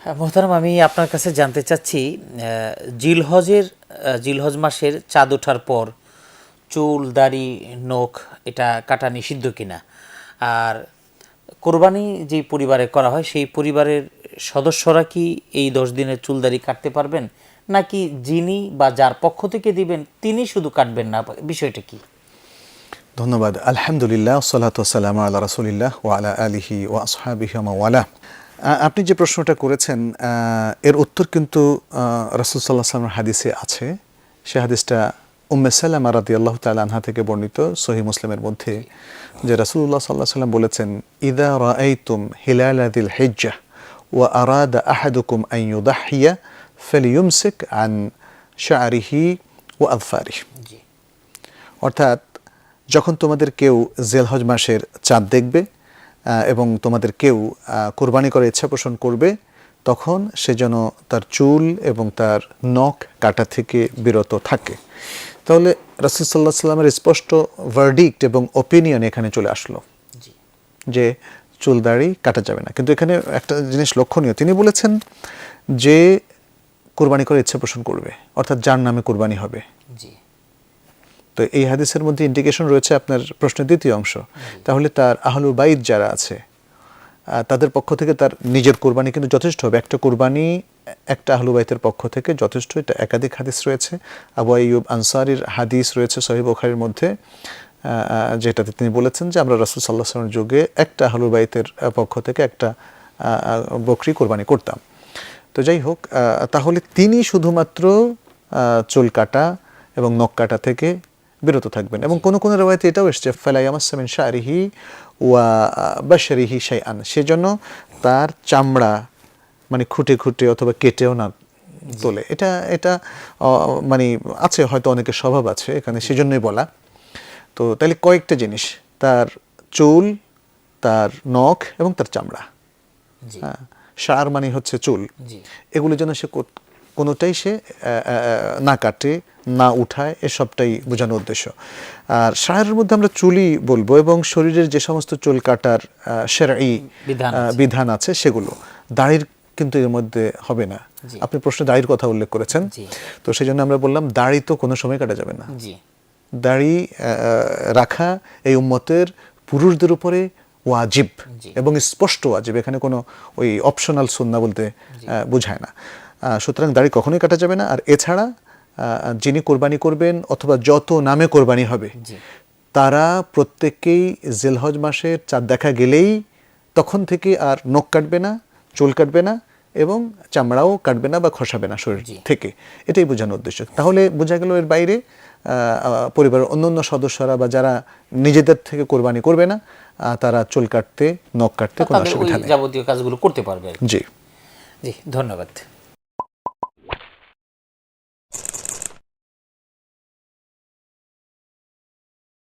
হ্যাঁ মোহতারাম, আমি আপনার কাছে জানতে চাচ্ছি জিলহজ মাসের চাঁদ ওঠার পর চুল দাড়ি নখ এটা কাটা নিষিদ্ধ কিনা, আর কোরবানি যেই পরিবারে করা হয় সেই পরিবারের সদস্যরা কি এই 10 দিনের চুল দাড়ি কাটতে পারবেন, নাকি যিনি বা যার পক্ষ থেকে দিবেন তিনি শুধু কাটবেন না? বিষয়টা কি? ধন্যবাদ। আলহামদুলিল্লাহ, সালাতু ওয়াসসালামু আলা রাসূলিল্লাহ ওয়া আলা আলিহি ওয়া আসহাবিহি ওয়া ওয়ালা। আপনি যে প্রশ্নটা করেছেন এর উত্তর কিন্তু রাসূল সাল্লাল্লাহু আলাইহি ওয়াসাল্লামের হাদিসে আছে। সে হাদিসটা উম্মে সালামা রাদিয়াল্লাহু তাআলা আনহা থেকে বর্ণিত সহিহ মুসলিমের মধ্যে, যে রাসূলুল্লাহ সাল্লাল্লাহু আলাইহি ওয়াসাল্লাম বলেছেন, ইযা রাআইতুম হিলালা যিল হিজ্জাহ ওয়া আরাদা আহাদুকুম আন ইউদাহহিয়া ফালিয়ুমসিক আন শা'রিহি ওয়া আযফারিহি। অর্থাৎ যখন তোমাদের কেউ জিলহজ মাসের চাঁদ দেখবে এবং তোমাদের কেউ কোরবানি করার ইচ্ছা পোষণ করবে, তখন সে যেন তার চুল এবং তার নখ কাটা থেকে বিরত থাকে। তাহলে রাসূল সাল্লাল্লাহু আলাইহি ওয়াসাল্লামের স্পষ্ট ভার্ডিক্ট এবং ওপিনিয়ন এখানে চলে আসলো যে চুল দাড়ি কাটা যাবে না। কিন্তু এখানে একটা জিনিস লক্ষণীয়, তিনি বলেছেন যে কোরবানি করার ইচ্ছা পোষণ করবে, অর্থাৎ যার নামে কোরবানি হবে। তো এই হাদিসের মধ্যে ইন্ডিকেশন রয়েছে আপনার প্রশ্নের দ্বিতীয় অংশ, তাহলে তার আহলুল বাইত যারা আছে তাদের পক্ষ থেকে তার নিজের কোরবানি কিন্তু যথেষ্ট হবে। একটা কোরবানি একটা আহলুল বাইতের পক্ষ থেকে যথেষ্ট। এটা একাধিক হাদিস রয়েছে। আবু আইয়ুব আনসারীর হাদিস রয়েছে সহিহ বুখারীর মধ্যে, যেটাতে তিনি বলেছেন যে আমরা রাসূল সাল্লাল্লাহু আলাইহি ওয়াসাল্লামের যুগে একটা আহলুল বাইতের পক্ষ থেকে একটা বকরি কোরবানি করতাম। তো যাই হোক, তাহলে তিনি শুধুমাত্র চুল কাটা এবং নখ কাটা থেকে বিরত থাকবেন। এবং কোন কোন রওয়ায়াতে এটাও এসেছে, ফালা ইয়ামাসসা মিন শা'রিহি ওয়া বাশরিহি শাইআন, সেজন্য তার চামড়া মানে খুঁটে খুঁটে অথবা কেটেও না তোলে। এটা মানে আছে, হয়তো অনেকের স্বভাব আছে এখানে, সেজন্যই বলা। তো তাহলে কয়েকটা জিনিস, তার চুল, তার নখ এবং তার চামড়া, শার মানে হচ্ছে চুল, এগুলো যেন সে কোনোটাই সে না কাটে না উঠায়, এসবটাই বোঝানোর উদ্দেশ্য। আর শায়ের মধ্যে আমরা চুলই বলবো, এবং শরীরের যে সমস্ত চুল কাটার শারঈ বিধান আছে সেগুলো, দাড়ির কিন্তু এর মধ্যে হবে না। আপনি প্রশ্নে দাড়ির কথা উল্লেখ করেছেন, তো সেই জন্য আমরা বললাম দাড়ি তো কোনো সময় কাটা যাবে না। দাড়ি রাখা এই উম্মতের পুরুষদের উপরে ওয়াজিব এবং স্পষ্ট ওয়াজিব, এখানে কোনো ওই অপশনাল সুন্নাহ বলতে বোঝায় না। সুতরাং দাড়ি কখনোই কাটা যাবে না। আর এছাড়া যিনি কোরবানি করবেন অথবা যত নামে কোরবানি হবে, তারা প্রত্যেককেই জিলহজ মাসের চাঁদ দেখা গেলেই তখন থেকে আর নখ কাটবে না, চুল কাটবে না এবং চামড়াও কাটবে না বা খসাবে না শরীর থেকে। এটাই বোঝানোর উদ্দেশ্য। তাহলে বোঝা গেল এর বাইরে পরিবারের অন্যান্য সদস্যরা বা যারা নিজেদের থেকে কোরবানি করবে না, তারা চুল কাটতে নখ কাটতে কোনো অসুবিধা নেই, যাবতীয় কাজগুলো করতে পারবে। জি জি, ধন্যবাদ।